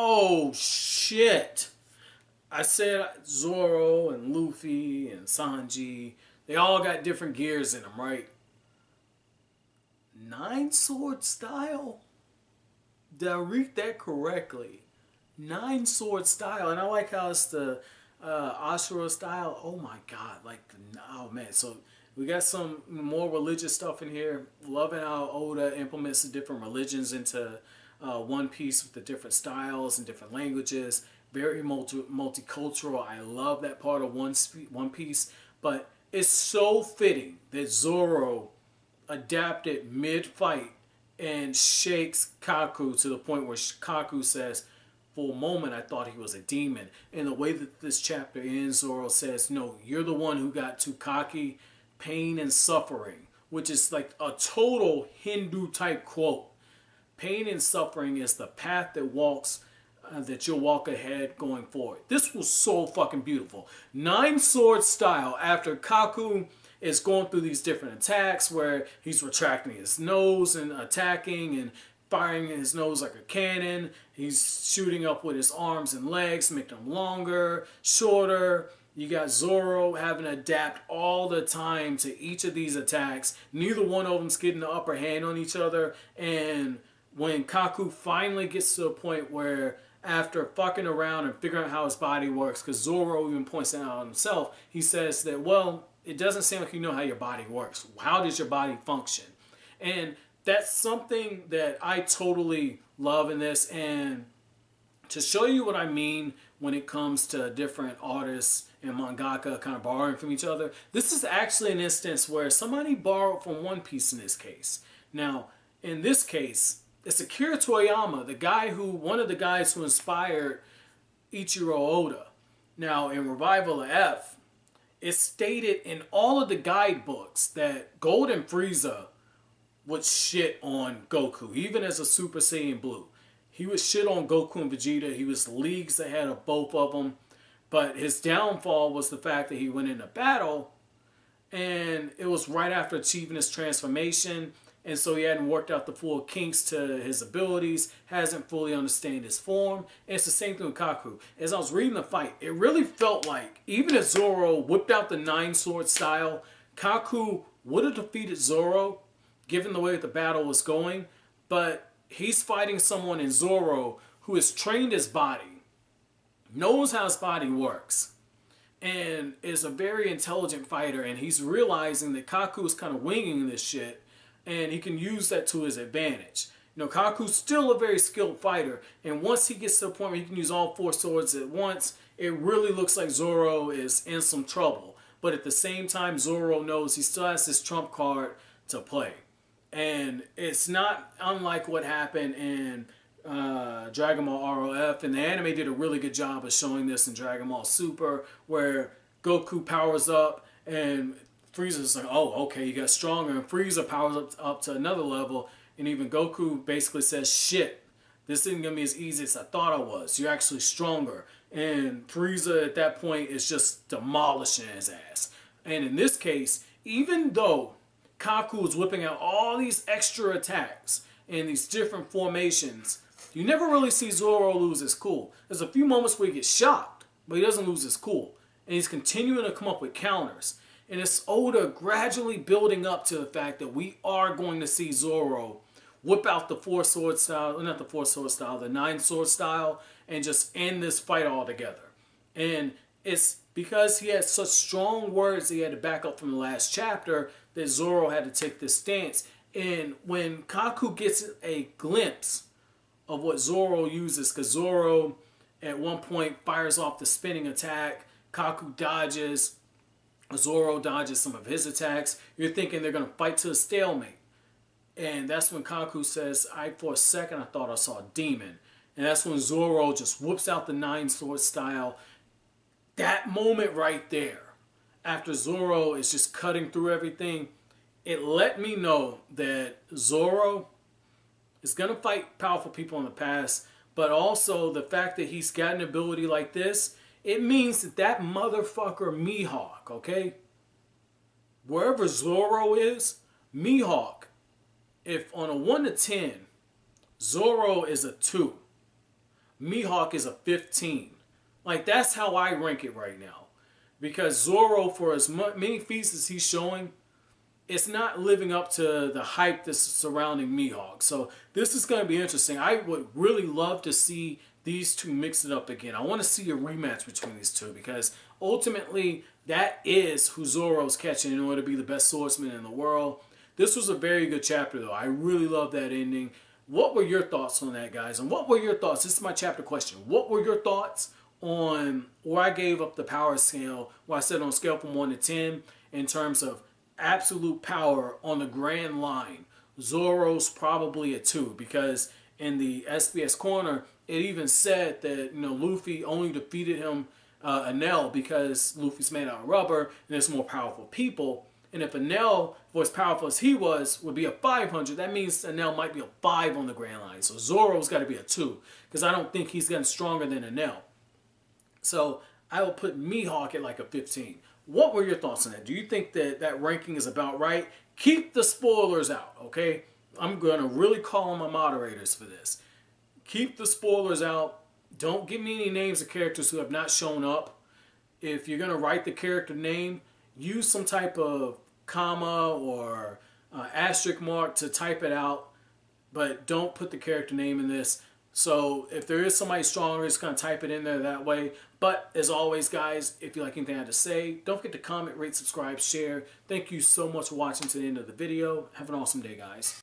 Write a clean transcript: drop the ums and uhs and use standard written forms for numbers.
Oh, shit. I said Zoro and Luffy and Sanji, they all got different gears in them, right? Nine sword style? Did I read that correctly? Nine sword style, and I like how it's the Asura style. Oh my god, oh man. So we got some more religious stuff in here. Loving how Oda implements the different religions into One Piece with the different styles and different languages. Very multicultural. I love that part of One Piece, but it's so fitting that Zoro adapted mid-fight and shakes Kaku to the point where Kaku says, for a moment I thought he was a demon. And the way that this chapter ends, Zoro says, no, you're the one who got too cocky, pain and suffering, which is like a total Hindu type quote. Pain and suffering is the path that you'll walk ahead going forward. This was so fucking beautiful. Nine sword style after Kaku is going through these different attacks where he's retracting his nose and attacking and firing his nose like a cannon. He's shooting up with his arms and legs, making them longer, shorter. You got Zoro having to adapt all the time to each of these attacks. Neither one of them's getting the upper hand on each other. And when Kaku finally gets to a point where, after fucking around and figuring out how his body works, because Zoro even points that out himself, he says that, well, it doesn't seem like you know how your body works. How does your body function? And that's something that I totally love in this. And to show you what I mean when it comes to different artists and mangaka kind of borrowing from each other, this is actually an instance where somebody borrowed from One Piece in this case. Now, in this case, it's Akira Toriyama, one of the guys who inspired Ichiro Oda. Now, in Revival of F, it's stated in all of the guidebooks that Golden Frieza would shit on Goku, even as a Super Saiyan Blue. He would shit on Goku and Vegeta. He was leagues ahead of both of them. But his downfall was the fact that he went into battle, and it was right after achieving his transformation. And so he hadn't worked out the full kinks to his abilities, hasn't fully understood his form. And it's the same thing with Kaku. As I was reading the fight, it really felt like, even if Zoro whipped out the nine sword style, Kaku would have defeated Zoro, given the way that the battle was going. But he's fighting someone in Zoro who has trained his body, knows how his body works, and is a very intelligent fighter. And he's realizing that Kaku is kind of winging this shit, and he can use that to his advantage. You know, Kaku's still a very skilled fighter, and once he gets to the point where he can use all four swords at once, it really looks like Zoro is in some trouble. But at the same time, Zoro knows he still has his trump card to play. And it's not unlike what happened in Dragon Ball ROF, and the anime did a really good job of showing this in Dragon Ball Super, where Goku powers up and Frieza's like, oh, okay, you got stronger. And Frieza powers up to another level. And even Goku basically says, shit, this isn't going to be as easy as I thought it was. You're actually stronger. And Frieza at that point is just demolishing his ass. And in this case, even though Kaku is whipping out all these extra attacks and these different formations, you never really see Zoro lose his cool. There's a few moments where he gets shocked, but he doesn't lose his cool. And he's continuing to come up with counters. And it's Oda gradually building up to the fact that we are going to see Zoro whip out the four sword style, not the four sword style, the nine sword style, and just end this fight altogether. And it's because he had such strong words he had to back up from the last chapter that Zoro had to take this stance. And when Kaku gets a glimpse of what Zoro uses, because Zoro at one point fires off the spinning attack, Kaku dodges, Zoro dodges some of his attacks. You're thinking they're going to fight to a stalemate. And that's when Kaku says, for a second, I thought I saw a demon. And that's when Zoro just whoops out the nine sword style. That moment right there, after Zoro is just cutting through everything, it let me know that Zoro is going to fight powerful people in the past. But also the fact that he's got an ability like this, it means that that motherfucker Mihawk, okay? Wherever Zoro is, Mihawk, if on a 1 to 10, Zoro is a 2. Mihawk is a 15. Like, that's how I rank it right now. Because Zoro, for as many feats as he's showing, it's not living up to the hype that's surrounding Mihawk. So this is going to be interesting. I would really love to see these two mix it up again. I want to see a rematch between these two because ultimately that is who Zoro's catching in order to be the best swordsman in the world. This was a very good chapter though. I really love that ending. What were your thoughts on that, guys? And what were your thoughts? This is my chapter question. What were your thoughts on where I gave up the power scale, where I said on a scale from 1 to 10 in terms of absolute power on the grand line? Zoro's probably a 2 because in the SBS corner it even said that Luffy only defeated him Enel because Luffy's made out of rubber and there's more powerful people. And if Enel was powerful as he was, would be a 500, that means Enel might be a 5 on the grand line. So Zoro's got to be a 2 because I don't think he's getting stronger than Enel. So I will put Mihawk at like a 15. What were your thoughts on that? Do you think that that ranking is about right? Keep the spoilers out, okay? I'm going to really call on my moderators for this. Keep the spoilers out. Don't give me any names of characters who have not shown up. If you're going to write the character name, use some type of comma or asterisk mark to type it out, but don't put the character name in this. So if there is somebody stronger, just going to type it in there that way. But as always, guys, if you like anything I had to say, don't forget to comment, rate, subscribe, share. Thank you so much for watching to the end of the video. Have an awesome day, guys.